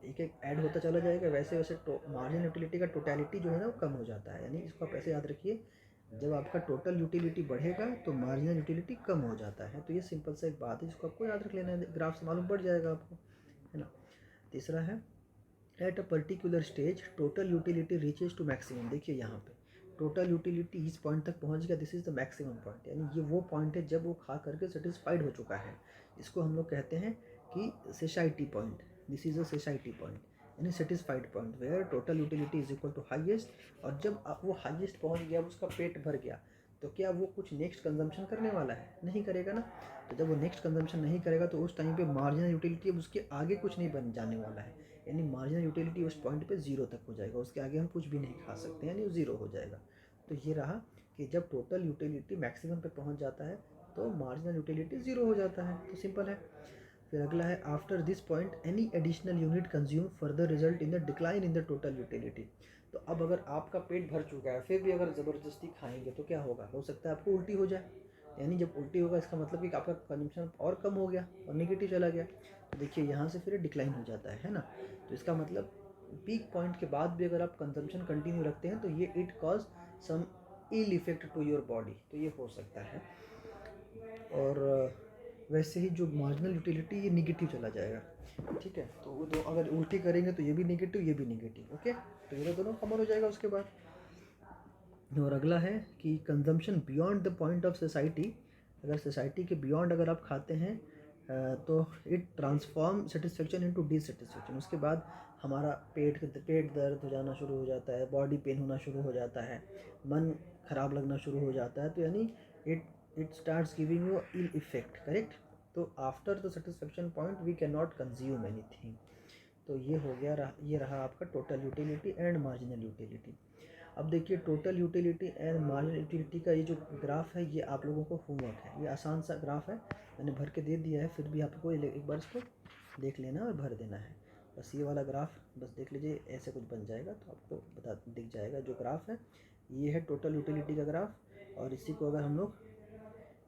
एक एक ऐड होता चला जाएगा, वैसे वैसे मार्जिनल यूटिलिटी का टोटलिटी जो है ना वो कम हो जाता है। यानी इसको आप ऐसे याद रखिए, जब आपका टोटल यूटिलिटी बढ़ेगा तो मार्जिनल यूटिलिटी कम हो जाता है। तो ये सिंपल सा एक बात है जिसको आपको याद रख लेना है, ग्राफ से मालूम पड़ जाएगा आपको, है ना। तीसरा है at a particular stage total utility reaches to maximum. देखिए यहाँ पे टोटल यूटिलिटी इस पॉइंट तक पहुँच गया, this is the maximum point, यानी ये वो पॉइंट है जब वो खा करके सेटिस्फाइड हो चुका है। इसको हम लोग कहते हैं कि satiety point, this is a satiety point यानी satisfied point where total utility is equal to highest. और जब वो हाईएस्ट पहुंच गया, उसका पेट भर गया, तो क्या वो कुछ नेक्स्ट कंजम्पशन करने वाला है? नहीं करेगा ना। तो जब वो नेक्स्ट कंजम्पशन नहीं करेगा तो उस टाइम पे मार्जिनल यूटिलिटी अब उसके आगे कुछ नहीं बन जाने वाला है, यानी मार्जिनल यूटिलिटी उस पॉइंट पे 0 तक हो जाएगा, उसके आगे हम कुछ भी नहीं खा सकते, यानी वो 0 हो जाएगा। तो ये रहा कि जब टोटल यूटिलिटी मैक्सिमम पे पहुंच जाता है तो मार्जिनल यूटिलिटी 0 हो जाता है, तो सिंपल है। फिर अगला है after this point any additional unit consume further result in the decline in the total utility. तो अब अगर आपका पेट भर चुका है फिर भी अगर ज़बरदस्ती खाएंगे तो क्या होगा, हो सकता है आपको उल्टी हो जाए, यानी जब उल्टी होगा इसका मतलब कि आपका कंजम्पशन और कम हो गया और नेगेटिव चला गया। तो देखिए यहाँ से फिर डिक्लाइन हो जाता है ना। तो इसका मतलब पीक पॉइंट के बाद भी अगर आप कंजम्पशन कंटिन्यू रखते हैं तो ये it cause some ill effect to your body, तो ये हो सकता है। और वैसे ही जो मार्जिनल यूटिलिटी ये निगेटिव चला जाएगा, ठीक है। तो वो दो अगर उल्टी करेंगे तो ये भी निगेटिव, ये भी निगेटिव, ओके। तो ये दोनों कॉमन हो जाएगा उसके बाद। और अगला है कि consumption beyond the point of society. अगर सोसाइटी के बियॉन्ड अगर आप खाते हैं तो it transform satisfaction into dissatisfaction. उसके बाद हमारा पेट दर्द हो जाना शुरू हो जाता है, बॉडी पेन होना शुरू हो जाता है, मन खराब लगना शुरू हो जाता है, तो यानी it starts giving you ill effect, correct. तो after the satisfaction point we can not consume anything. तो ये हो गया, ये रहा आपका total utility and marginal utility. अब देखिए total utility and marginal utility का ये जो ग्राफ है ये आप लोगों को होमवर्क है, ये आसान सा ग्राफ है, मैंने भर के दे दिया है, फिर भी आपको एक बार इसको देख लेना और भर देना है। बस ये वाला ग्राफ बस देख लीजिए, ऐसे कुछ बन जाएगा तो आपको दिख जाएगा जो ग्राफ है, ये है टोटल यूटिलिटी का ग्राफ। और इसी को अगर हम लोग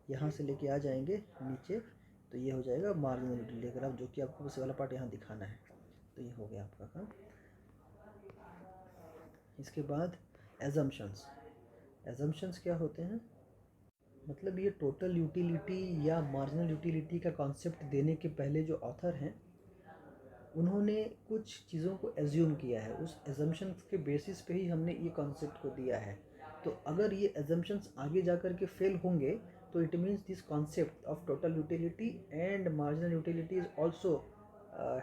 यहाँ से लेके आ जाएंगे नीचे तो ये हो जाएगा मार्जिनल यूटिलिटी ग्राफ, जो कि आपको उस वाला पार्ट यहाँ दिखाना है। तो ये हो गया आपका काम। इसके बाद एजम्पशंस क्या होते हैं, मतलब ये टोटल यूटिलिटी या मार्जिनल यूटिलिटी का कॉन्सेप्ट देने के पहले जो ऑथर हैं उन्होंने कुछ चीज़ों को एज्यूम किया है, उस एजम्पशंस के बेसिस पे ही हमने ये कॉन्सेप्ट को दिया है। तो अगर ये एजम्पशंस आगे जा कर के फेल होंगे तो it means this concept of total utility and marginal utility is also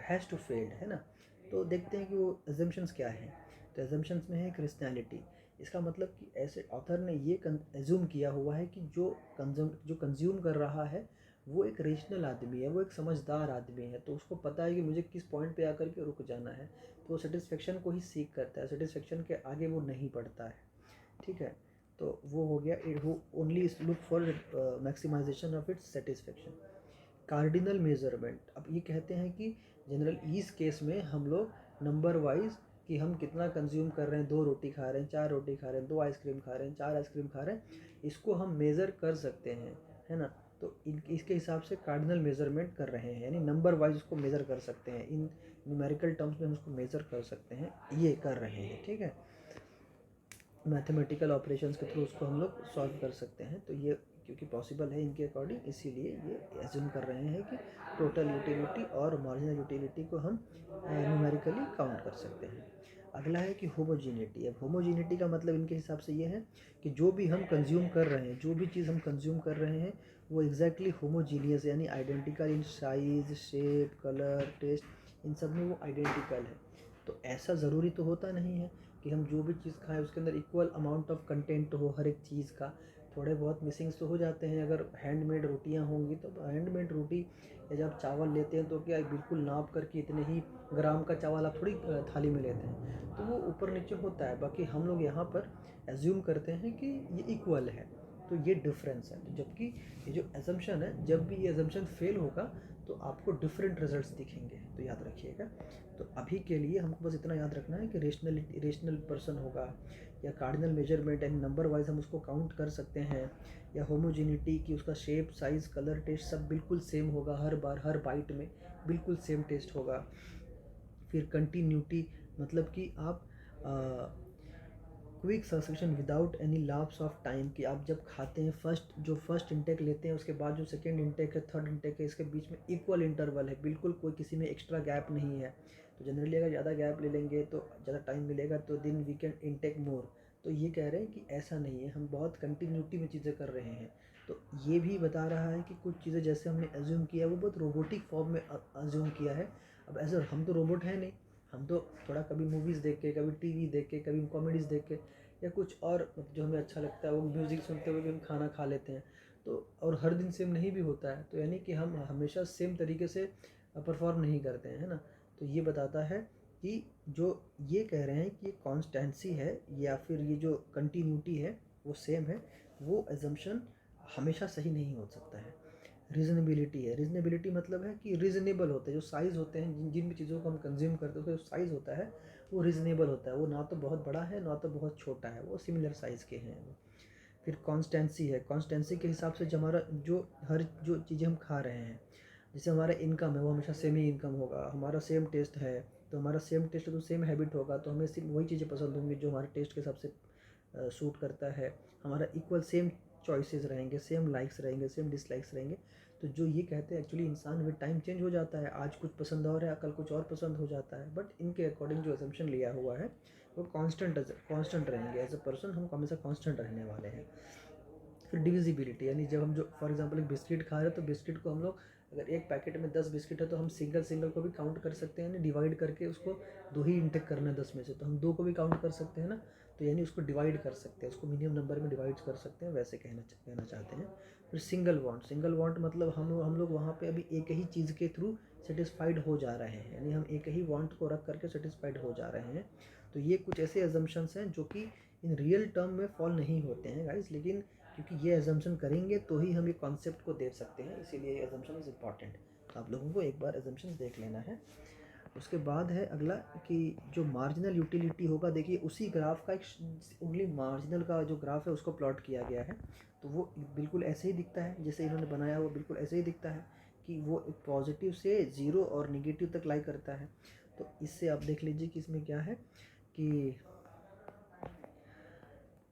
has to failed, है ना। तो देखते हैं कि वो एजम्पशंस क्या हैं। तो एजम्पशंस में है क्रिस्टलिटी, इसका मतलब कि ऐसे ऑथर ने ये एज्यूम किया हुआ है कि जो कंज्यूम कर रहा है वो एक रेशनल आदमी है, वो एक समझदार आदमी है, तो उसको पता है कि मुझे किस पॉइंट पे आकर के रुक जाना है, तो वो सेटिस्फेक्शन को ही सीख करता है, सेटिस्फेक्शन के आगे वो नहीं बढ़ता है। ठीक है, तो वो हो गया it who only look for maximisation of its satisfaction. Cardinal measurement, अब ये कहते हैं कि जनरल इस केस में हम लोग नंबर वाइज कि हम कितना कंज्यूम कर रहे हैं, 2 रोटी खा रहे हैं, 4 रोटी खा रहे हैं, 2 आइसक्रीम खा रहे हैं, 4 आइसक्रीम खा रहे हैं, इसको हम मेज़र कर सकते हैं, है ना। तो इसके हिसाब से कार्डिनल मेजरमेंट कर रहे हैं, यानी नंबर वाइज उसको मेज़र कर सकते हैं, इन न्यूमेरिकल टर्म्स में हम उसको मेज़र कर सकते हैं, ये कर रहे हैं। ठीक है, मैथमेटिकल ऑपरेशंस के थ्रू उसको हम लोग सॉल्व कर सकते हैं। तो ये क्योंकि पॉसिबल है इनके अकॉर्डिंग, इसीलिए ये एज्यूम कर रहे हैं कि टोटल यूटिलिटी और मार्जिनल यूटिलिटी को हम न्यूमेरिकली काउंट कर सकते हैं। अगला है कि होमोजीनिटी। अब होमोजीनिटी का मतलब इनके हिसाब से ये है कि जो भी हम कंज्यूम कर रहे हैं, जो भी चीज़ हम कंज्यूम कर रहे हैं वो एग्जैक्टली होमोजीनियस यानी identical in size, shape, colour, taste, इन सब में वो आइडेंटिकल है। तो ऐसा ज़रूरी तो होता नहीं है कि हम जो भी चीज़ खाएं उसके अंदर इक्वल अमाउंट ऑफ कंटेंट हो हर एक चीज़ का। थोड़े बहुत मिसिंग्स तो हो जाते हैं। अगर हैंडमेड रोटियां होंगी तो हैंडमेड रोटी या जब आप चावल लेते हैं तो क्या बिल्कुल नाप करके इतने ही ग्राम का चावल आप थोड़ी थाली में लेते हैं, तो वो ऊपर नीचे होता है। बाकी हम लोग यहाँ पर एज्यूम करते हैं कि ये इक्वल है, तो ये डिफरेंस है। तो जबकि ये जो एजम्पशन है, जब भी ये एजम्पशन फेल होगा तो आपको डिफरेंट रिजल्ट्स दिखेंगे, तो याद रखिएगा। तो अभी के लिए हमको बस इतना याद रखना है कि रेशनल पर्सन होगा, या कार्डिनल मेजरमेंट यानी नंबर वाइज हम उसको काउंट कर सकते हैं, या होमोजिनिटी की उसका शेप, साइज़, कलर, टेस्ट सब बिल्कुल सेम होगा, हर बार हर बाइट में बिल्कुल सेम टेस्ट होगा। फिर कंटिन्यूटी, मतलब कि आप quick succession without any lapse of time, कि आप जब खाते हैं फर्स्ट इंटेक लेते हैं, उसके बाद जो सेकंड इंटेक है, थर्ड इंटेक है, इसके बीच में इक्वल इंटरवल है, बिल्कुल कोई किसी में एक्स्ट्रा गैप नहीं है। तो जनरली अगर ज़्यादा गैप ले लेंगे तो ज़्यादा टाइम मिलेगा, तो दिन वी कैन इंटेक मोर। तो ये कह रहे हैं कि ऐसा नहीं है, हम बहुत कंटिन्यूटी में चीज़ें कर रहे हैं। तो ये भी बता रहा है कि कुछ चीज़ें जैसे हमने एज्यूम किया वो बहुत रोबोटिक फॉर्म में एज्यूम किया है। अब ऐसे हम तो रोबोट हैं नहीं, हम तो थोड़ा कभी मूवीज़ देख के, कभी टीवी देख के, कभी कॉमेडीज़ देख के, या कुछ और जो हमें अच्छा लगता है वो म्यूज़िक सुनते हुए भी हम खाना खा लेते हैं। तो और हर दिन सेम नहीं भी होता है, तो यानी कि हम हमेशा सेम तरीके से परफॉर्म नहीं करते हैं, है ना। तो ये बताता है कि जो ये कह रहे हैं कि कॉन्स्टेंसी है या फिर ये जो कंटिन्यूटी है वो सेम है, वो एजम्पशन हमेशा सही नहीं हो सकता है। रीज़नेबिलिटी है, रीज़नेबिलिटी मतलब है कि रीज़नेबल होते हैं, जो साइज़ होते हैं, जिन भी चीज़ों को हम कंज्यूम करते हैं उसका जो साइज़ होता है वो रीज़नेबल होता है, वो ना तो बहुत बड़ा है ना तो बहुत छोटा है, वो सिमिलर साइज़ के हैं वो। फिर कॉन्स्टेंसी है, कॉन्स्टेंसी के हिसाब से जो हमारा जो चीज़ें हम खा रहे हैं, जैसे हमारा इनकम है वो हमेशा सेम ही इनकम होगा, हमारा सेम टेस्ट है तो हमारा सेम टेस्ट तो सेम हैबिट होगा, तो हमें सिर्फ वही चीज़ें पसंद होंगी जो हमारे टेस्ट के हिसाब से सूट करता है। हमारा इक्वल सेम चॉइसेस रहेंगे, सेम लाइक्स रहेंगे, सेम डिसलाइक्स रहेंगे। तो जो ये कहते हैं एक्चुअली इंसान विद टाइम चेंज हो जाता है, आज कुछ पसंद और है, कल कुछ और पसंद हो जाता है, बट इनके अकॉर्डिंग जो असम्पशन लिया हुआ है वो कांस्टेंट रहेंगे। एज अ पर्सन हम हमेशा कांस्टेंट रहने वाले हैं। फिर डिविजिबिलिटी, यानी जब हम जो फॉर एग्जांपल एक बिस्किट खा रहे हैं तो बिस्किट को हम लोग, अगर एक पैकेट में 10 बिस्किट है तो हम सिंगल को भी काउंट कर सकते हैं, यानी डिवाइड करके उसको 2 ही इंटेक करना है 10 में से, तो हम 2 को भी काउंट कर सकते हैं ना, तो यानी उसको डिवाइड कर सकते हैं, उसको मिनिमम नंबर में डिवाइड कर सकते हैं, वैसे कहना चाहते हैं। फिर सिंगल वांट मतलब हम लोग वहाँ पे अभी एक ही चीज़ के थ्रू सेटिस्फाइड हो जा रहे हैं, यानी हम एक ही वांट को रख करके सेटिस्फाइड हो जा रहे हैं। तो ये कुछ ऐसे एजम्पशंस हैं जो कि इन रियल टर्म में फॉल नहीं होते हैं गाइस, लेकिन क्योंकि ये एजम्पशन करेंगे तो ही हम ये कॉन्सेप्ट को देख सकते हैं, इसीलिए एजम्पशन इज़ इम्पॉर्टेंट। तो आप लोगों को एक बार एजम्पशन देख लेना है। उसके बाद है अगला कि जो मार्जिनल यूटिलिटी होगा, देखिए उसी ग्राफ का एक ओनली मार्जिनल का जो ग्राफ है उसको प्लॉट किया गया है, तो वो बिल्कुल ऐसे ही दिखता है जैसे इन्होंने बनाया, वो बिल्कुल ऐसे ही दिखता है कि वो पॉजिटिव से 0 और निगेटिव तक लाई करता है। तो इससे आप देख लीजिए कि इसमें क्या है कि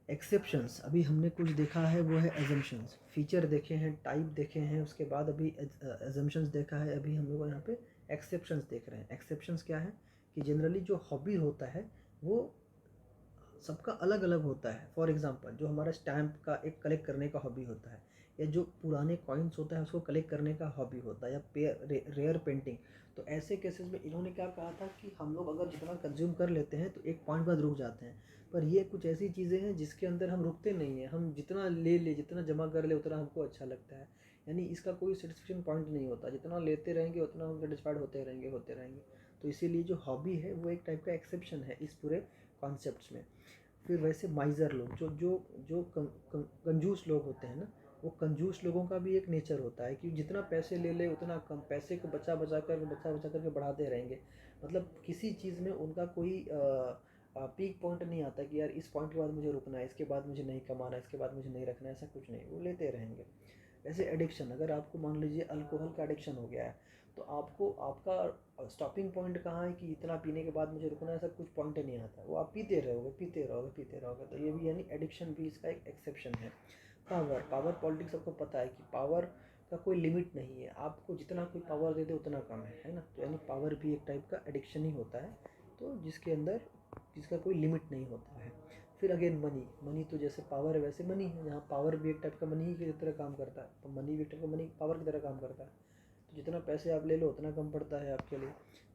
एक्सेप्शंस, अभी हमने कुछ देखा है वो है एजम्पशंस, फीचर देखे हैं, टाइप देखे हैं, उसके बाद अभी एजम्पशंस देखा है, अभी हम लोग यहाँ पे एक्सेप्शंस देख रहे हैं। एक्सेप्शंस क्या है कि जनरली जो हॉबी होता है वो सबका अलग अलग होता है। फॉर एग्जांपल जो हमारा स्टैम्प का एक कलेक्ट करने का हॉबी होता है, या जो पुराने कॉइन्स होता है उसको कलेक्ट करने का हॉबी होता है, या रेयर पेंटिंग। तो ऐसे केसेस में इन्होंने क्या कहा था कि हम लोग अगर जितना कंज्यूम कर लेते हैं तो एक पॉइंट बाद रुक जाते हैं, पर ये कुछ ऐसी चीज़ें हैं जिसके अंदर हम रुकते नहीं हैं, हम जितना ले जितना जमा कर ले उतना हमको अच्छा लगता है, यानी इसका कोई सेटिस्फेक्शन पॉइंट नहीं होता, जितना लेते रहेंगे उतना हम सेटिस्फाइड होते रहेंगे। तो इसीलिए जो हॉबी है वो एक टाइप का एक्सेप्शन है इस पूरे कॉन्सेप्ट्स में। फिर वैसे माइज़र लोग, जो जो जो कंजूस लोग होते हैं ना, वो कंजूस लोगों का भी एक नेचर होता है कि जितना पैसे ले ले उतना कम, पैसे को बचा बचा करके बढ़ाते रहेंगे। मतलब किसी चीज़ में उनका कोई पीक पॉइंट नहीं आता कि यार इस पॉइंट के बाद मुझे रुकना है, इसके बाद मुझे नहीं कमाना है, इसके बाद मुझे नहीं रखना है, ऐसा कुछ नहीं, वो लेते रहेंगे। वैसे एडिक्शन, अगर आपको मान लीजिए अल्कोहल का एडिक्शन हो गया है, तो आपको आपका स्टॉपिंग पॉइंट कहाँ है कि इतना पीने के बाद मुझे रुकना है, ऐसा कुछ पॉइंट नहीं आता, वो आप पीते रहोगे पीते रहोगे पीते रहोगे। तो ये भी यानी एडिक्शन भी इसका एक एक्सेप्शन है। पावर पॉलिटिक्स सबको पता है कि पावर का कोई लिमिट नहीं है, आपको जितना कोई पावर दे दे उतना कम है ना। तो यानी पावर भी एक टाइप का एडिक्शन ही होता है, तो जिसके अंदर जिसका कोई लिमिट नहीं होता है। फिर अगेन मनी तो जैसे पावर है वैसे मनी है, यहाँ पावर भी एक टाइप का मनी ही की तरह काम करता है, तो मनी भी एक टाइप का मनी पावर की तरह काम करता है। तो जितना पैसे आप ले लो उतना कम पड़ता है आपके लिए।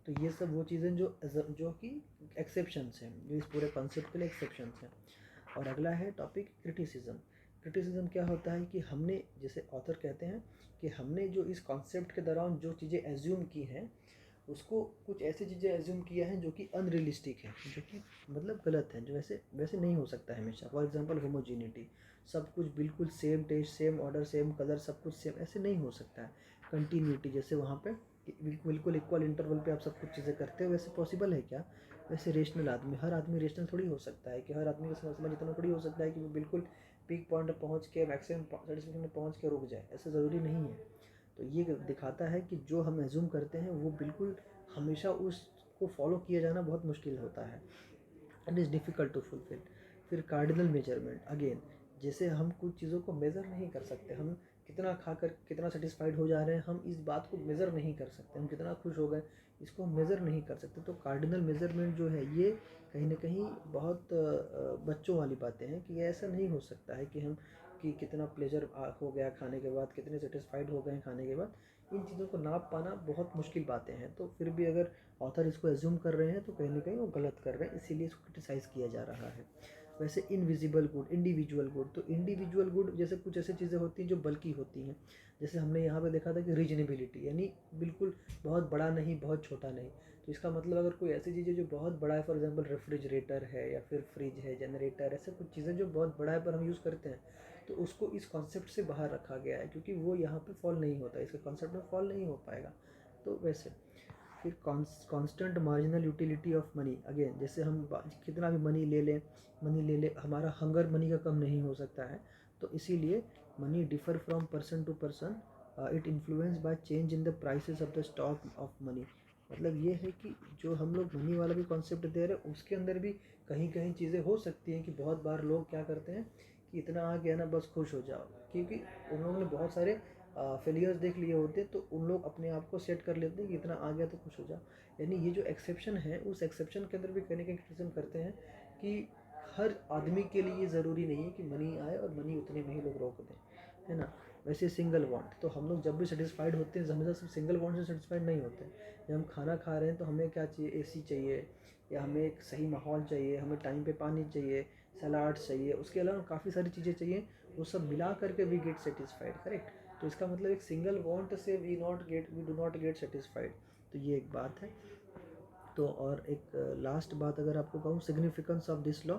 तो ये सब वो चीज़ें जो कि एक्सेप्शंस हैं, जो इस पूरे कॉन्सेप्ट के लिए एक्सेप्शंस हैं। और अगला है टॉपिक क्रिटिसिज्म। क्रिटिसिज्म क्या होता है कि हमने, जैसे ऑथर कहते हैं कि हमने जो इस कॉन्सेप्ट के दौरान जो चीज़ें एज्यूम की हैं, उसको कुछ ऐसी चीज़ें एज्यूम किया है जो कि अनरियलिस्टिक है, जो कि मतलब गलत है, जो वैसे वैसे नहीं हो सकता है हमेशा। फॉर एग्जांपल होमोजीनिटी, सब कुछ बिल्कुल same taste same order same colour सब कुछ सेम, ऐसे नहीं हो सकता है। कंटिन्यूटी, जैसे वहाँ पे बिल्कुल इक्वल इंटरवल पे आप सब कुछ चीज़ें करते हो, वैसे पॉसिबल है क्या? वैसे रेशनल आदमी, हर आदमी रेशनल थोड़ी हो सकता है कि हर आदमी का समझ इतना थोड़ी हो सकता है कि वो बिल्कुल पीक पॉइंट पर पहुँच के मैक्सिमम सेटिस्फेक्शन में पहुँच के रुक जाए, ऐसा ज़रूरी नहीं है। तो ये दिखाता है कि जो हम एज्यूम करते हैं वो बिल्कुल हमेशा उसको फॉलो किया जाना बहुत मुश्किल होता है, and is difficult to fulfil. फिर कार्डिनल मेजरमेंट, अगेन जैसे हम कुछ चीज़ों को मेज़र नहीं कर सकते, हम कितना खाकर कितना सेटिस्फाइड हो जा रहे हैं, हम इस बात को मेज़र नहीं कर सकते, हम कितना खुश हो गए इसको मेज़र नहीं कर सकते। तो कार्डिनल मेजरमेंट जो है ये कहीं ना कहीं बहुत बच्चों वाली बातें हैं कि ये ऐसा नहीं हो सकता है कि हम कि कितना प्लेजर हो गया खाने के बाद, कितने सेटिस्फाइड हो गए खाने के बाद, इन चीज़ों को नाप पाना बहुत मुश्किल बातें हैं। तो फिर भी अगर ऑथर इसको एज्यूम कर रहे हैं तो कहीं ना कहीं वो गलत कर रहे हैं, इसीलिए इसको क्रिटिसाइज़ किया जा रहा है। वैसे इनविजिबल गुड, इंडिविजुअल गुड, तो इंडिविजुअल गुड जैसे कुछ ऐसी चीज़ें होती हैं जो बल्कि होती हैं, जैसे हमने यहाँ पे देखा था कि रीजनेबिलिटी, यानी बिल्कुल बहुत बड़ा नहीं बहुत छोटा नहीं। तो इसका मतलब अगर कोई ऐसी चीज़ है जो बहुत बड़ा है, फॉर एग्जांपल रेफ्रिजरेटर है या फिर फ्रिज है, जनरेटर, ऐसे कुछ चीज़ें जो बहुत बड़ा है पर हम यूज़ करते हैं, तो उसको इस कॉन्सेप्ट से बाहर रखा गया है क्योंकि वो यहाँ पे फॉल नहीं होता, इसके कॉन्सेप्ट में फॉल नहीं हो पाएगा। तो वैसे फिर constant marginal utility of money, again जैसे हम कितना भी मनी ले ले हमारा हंगर मनी का कम नहीं हो सकता है। तो इसीलिए money differ from person to person, it influence by change in the prices of the stock of money. मतलब ये है कि जो हम लोग मनी वाला भी कॉन्सेप्ट दे रहे हैं उसके अंदर भी कहीं कहीं चीज़ें हो सकती हैं कि बहुत बार लोग क्या करते हैं कि इतना आ गया ना बस खुश हो जाओ, क्योंकि उन लोगों ने बहुत सारे फेलियर्स देख लिए होते, तो उन लोग अपने आप को सेट कर लेते हैं कि इतना आ गया तो खुश हो जाओ। यानी ये जो एक्सेप्शन है उस एक्सेप्शन के अंदर भी कहीं ना कहीं क्रिटिसिज्म करते हैं कि हर आदमी के लिए ज़रूरी नहीं है कि मनी आए और मनी उतने में ही लोग रोक दें, है ना। वैसे सिंगल वांट, तो हम लोग जब भी सेटिस्फाइड होते हैं हमेशा सिर्फ सिंगल वांट से सेटिस्फाइड नहीं होते। जब हम खाना खा रहे हैं तो हमें क्या चाहिए, एसी चाहिए, या हमें एक सही माहौल चाहिए, हमें टाइम पे पानी चाहिए, सलाड्स चाहिए, उसके अलावा काफ़ी सारी चीज़ें चाहिए, वो सब मिला करके वी गेट सेटिस्फाइड, करेक्ट। तो इसका मतलब एक सिंगल वांट से we do not get satisfied. तो ये एक बात है। तो और एक लास्ट बात अगर आपको कहूँ, सिग्निफिकेंस ऑफ दिस लॉ,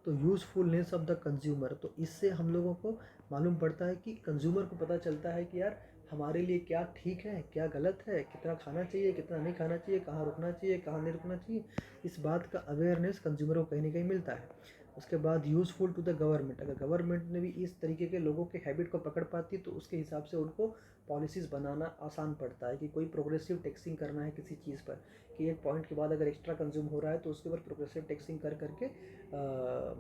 तो यूज़फुलनेस ऑफ द कंज्यूमर। तो इससे हम लोगों को मालूम पड़ता है कि कंज्यूमर को पता चलता है कि यार हमारे लिए क्या ठीक है क्या गलत है, कितना खाना चाहिए कितना नहीं खाना चाहिए, कहाँ रुकना चाहिए कहाँ नहीं रुकना चाहिए, इस बात का अवेयरनेस कंज्यूमर को कहीं ना कहीं मिलता है। उसके बाद यूज़फुल टू द गवर्नमेंट, अगर गवर्नमेंट ने भी इस तरीके के लोगों के हैबिट को पकड़ पाती तो उसके हिसाब से उनको पॉलिसीज़ बनाना आसान पड़ता है कि कोई प्रोग्रेसिव टैक्सिंग करना है किसी चीज़ पर, कि एक पॉइंट के बाद अगर एक्स्ट्रा कंज्यूम हो रहा है तो उसके ऊपर प्रोग्रेसिव टैक्सिंग कर करके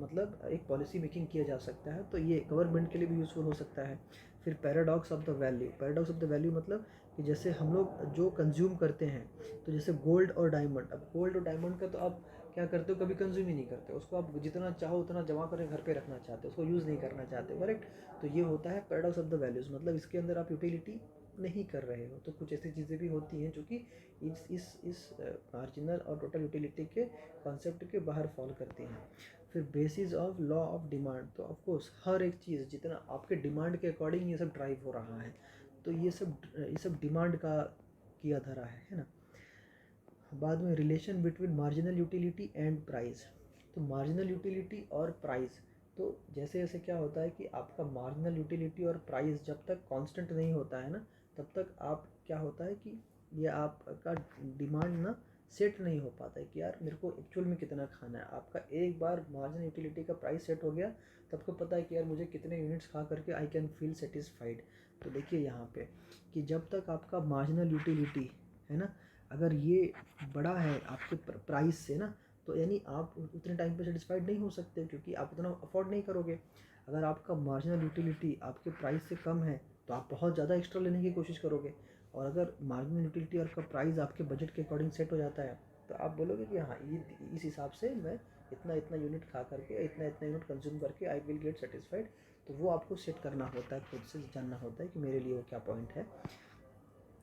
मतलब एक पॉलिसी मेकिंग किया जा सकता है। तो ये गवर्नमेंट के लिए भी यूज़फुल हो सकता है। फिर paradox of the value, paradox of the value मतलब कि जैसे हम लोग जो कंज्यूम करते हैं, तो जैसे गोल्ड और डायमंड, अब गोल्ड और डायमंड का तो आप क्या करते हो, कभी कंज्यूम ही नहीं करते, उसको आप जितना चाहो उतना जमा करके घर पे रखना चाहते हो, उसको यूज़ नहीं करना चाहते, करेक्ट। तो ये होता है पैराडॉक्स ऑफ द वैल्यूज़, मतलब इसके अंदर आप यूटिलिटी नहीं कर रहे हो। तो कुछ ऐसी चीज़ें भी होती हैं जो कि इस मार्जिनल और टोटल यूटिलिटी के कॉन्सेप्ट के बाहर फॉल करती हैं। फिर basis of law of demand, तो ऑफकोर्स हर एक चीज़ जितना आपके डिमांड के अकॉर्डिंग ये सब ड्राइव हो रहा है, तो ये सब डिमांड का किया धरा है ना। बाद में relation between marginal utility and price, तो मार्जिनल यूटिलिटी और प्राइस, तो जैसे जैसे क्या होता है कि आपका मार्जिनल यूटिलिटी और प्राइस जब तक कांस्टेंट नहीं होता है ना, तब तक आप क्या होता है कि ये आपका डिमांड ना सेट नहीं हो पाता है कि यार मेरे को एक्चुअल में कितना खाना है। आपका एक बार मार्जिनल यूटिलिटी का प्राइस सेट हो गया तो आपको पता है कि यार मुझे कितने यूनिट्स खा करके आई कैन फील सेटिस्फाइड। तो देखिए यहाँ पे कि जब तक आपका मार्जिनल यूटिलिटी है ना, अगर ये बड़ा है आपके प्राइस से ना, तो यानी आप उतने टाइम पे सेटिस्फाइड नहीं हो सकते क्योंकि आप उतना अफोर्ड नहीं करोगे। अगर आपका मार्जिनल यूटिलिटी आपके प्राइस से कम है तो आप बहुत ज़्यादा एक्स्ट्रा लेने की कोशिश करोगे, और अगर मार्जिनल यूटिलिटी और का प्राइस आपके बजट के अकॉर्डिंग सेट हो जाता है तो आप बोलोगे कि हाँ ये इस हिसाब से मैं इतना इतना यूनिट खा करके इतना इतना यूनिट कंज्यूम करके आई विल गेट सेटिस्फाइड। तो वो आपको सेट करना होता है, खुद से जानना होता है कि मेरे लिए वो क्या पॉइंट है।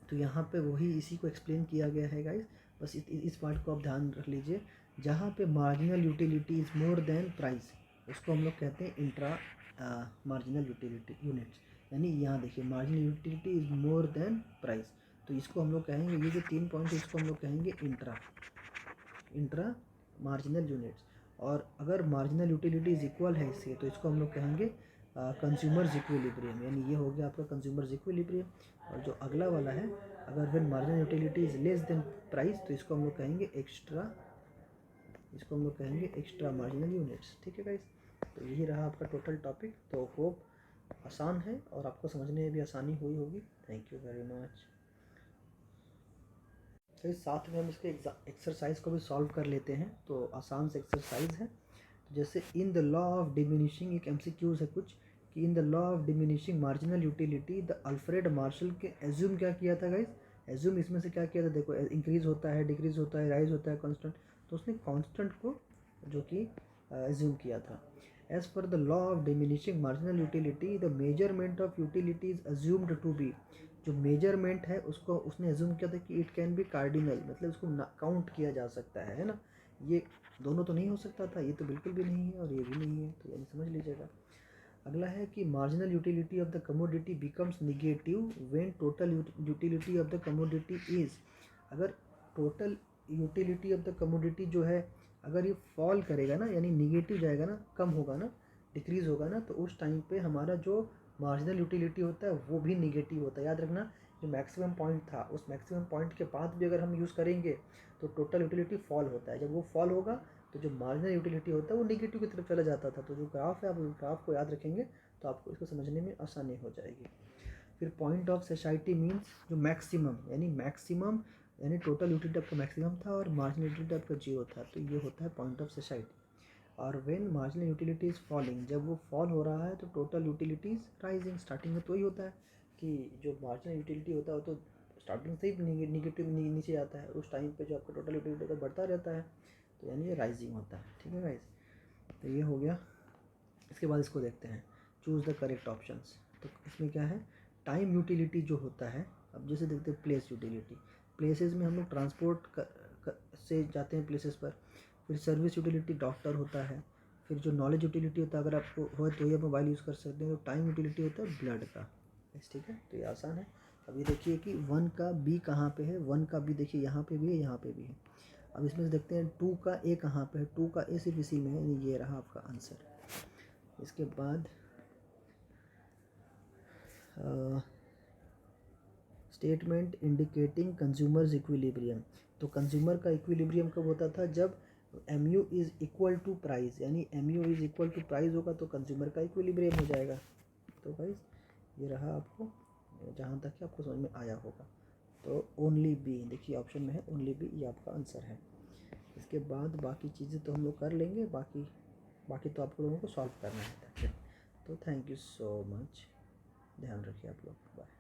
तो यहाँ पे वही इसी को एक्सप्लेन किया गया है गाइस, बस इस पार्ट को आप ध्यान रख लीजिए। जहाँ पे marginal utility is more than price, उसको हम लोग कहते हैं इंट्रा मार्जिनल यूटिलिटी यूनिट्स। यानी यहाँ देखिए marginal utility is more than price, तो इसको हम लोग कहेंगे, ये जो 3 पॉइंट है इसको हम लोग कहेंगे इंट्रा मार्जिनल यूनिट्स। और अगर मार्जिनल यूटिलिटी इज इक्वल है इससे, तो इसको हम लोग कहेंगे कंज्यूमर्स इक्विलिब्रियम, यानी ये हो गया आपका कंज्यूमर्स इक्विलिब्रियम। और जो अगला वाला है, अगर when marginal utility is less than price, तो इसको हम लोग कहेंगे एक्स्ट्रा मार्जिनल यूनिट्स। ठीक है गाइस, तो यही रहा आपका टोटल टॉपिक। तो होप आसान है और आपको समझने में भी आसानी हुई होगी। Thank you very much. तो इस साथ में हम इसके एक्सरसाइज को भी सॉल्व कर लेते हैं। तो आसान से एक्सरसाइज है, तो जैसे in the law of diminishing, एक एमसीक्यूज है कुछ कि in the law of diminishing marginal utility the Alfred Marshall के एज्यूम क्या किया था गाइस, एज्यूम इसमें से क्या किया था, देखो इंक्रीज होता है, डिक्रीज होता है, राइज होता है, कांस्टेंट, तो उसने कांस्टेंट को जो कि एज्यूम किया था। As per the law of diminishing marginal utility the measurement of utility is assumed to be, जो मेजरमेंट है उसको उसने एज्यूम किया था कि इट कैन बी कार्डिनल, मतलब इसको काउंट किया जा सकता है ना। ये दोनों तो नहीं हो सकता था, ये तो बिल्कुल भी नहीं है और ये भी नहीं है, तो यानी समझ लीजिएगा। अगला है कि marginal utility of the commodity becomes negative when total utility of the commodity is, अगर total utility of the commodity जो है अगर ये फॉल करेगा ना, यानी निगेटिव जाएगा ना, कम होगा ना, डिक्रीज होगा ना, तो उस टाइम पे हमारा जो मार्जिनल यूटिलिटी होता है वो भी निगेटिव होता है। याद रखना, जो मैक्सिमम पॉइंट था उस मैक्सिमम पॉइंट के बाद भी अगर हम यूज़ करेंगे तो टोटल यूटिलिटी फॉल होता है। जब वो फॉल होगा तो जो मार्जिनल यूटिलिटी होता है वो निगेटिव की तरफ चला जाता था। तो जो ग्राफ है, आप उस ग्राफ को याद रखेंगे तो आपको इसको समझने में आसानी हो जाएगी। फिर पॉइंट ऑफ सेशाइटी मीन्स जो मैक्सिमम यानी टोटल यूटिलिटी आपका मैक्सिमम था और मार्जिनल यूटिलिटी आपका जीरो था, तो ये होता है पॉइंट ऑफ सेशाइटी। और when marginal utility is falling, जब वो फॉल हो रहा है तो total utility is rising. Starting में तो वही होता है कि जो मार्जिनल यूटिलिटी होता है वो तो स्टार्टिंग से ही निगेटिव नीचे आता है, उस टाइम पे जो आपका टोटल यूटिलिटी होता है बढ़ता रहता है, तो यानी ये राइजिंग होता है। ठीक है गाइस, तो ये हो गया। इसके बाद इसको देखते हैं, चूज़ द करेक्ट ऑप्शंस। तो इसमें क्या है, टाइम यूटिलिटी जो होता है, अब जैसे देखते हैं प्लेस यूटिलिटी, प्लेसेस में हम लोग ट्रांसपोर्ट से जाते हैं प्लेसेस पर। फिर सर्विस यूटिलिटी डॉक्टर होता है। फिर जो नॉलेज यूटिलिटी होता है, अगर आपको हो तो ये मोबाइल यूज़ कर सकते हैं। तो टाइम यूटिलिटी होता है ब्लड का। ठीक है, तो ये आसान है। अभी देखिए कि 1 का बी कहाँ पे है, 1 का बी देखिए यहाँ पे भी है, यहाँ पे भी है। अब इसमें से देखते हैं 2 का ए कहाँ पे है, 2 का ए सिर्फ इसी में है, यानी ये रहा आपका आंसर। इसके बाद स्टेटमेंट इंडिकेटिंग कंज्यूमर्स इक्विलिब्रियम, तो कंज्यूमर का इक्विलिब्रियम कब होता था, जब M U is equal to price, यानी M U is equal to price होगा तो कंज्यूमर का इक्विलिब्रियम हो जाएगा। तो भाई ये रहा, आपको जहाँ तक कि आपको समझ में आया होगा। तो ओनली बी, देखिए ऑप्शन में है ओनली बी, ये आपका आंसर है। इसके बाद बाकी चीज़ें तो हम लोग कर लेंगे, बाकी तो आप लोगों को सॉल्व करना है। तो थैंक यू सो मच, ध्यान रखिए आप लोग, बाय।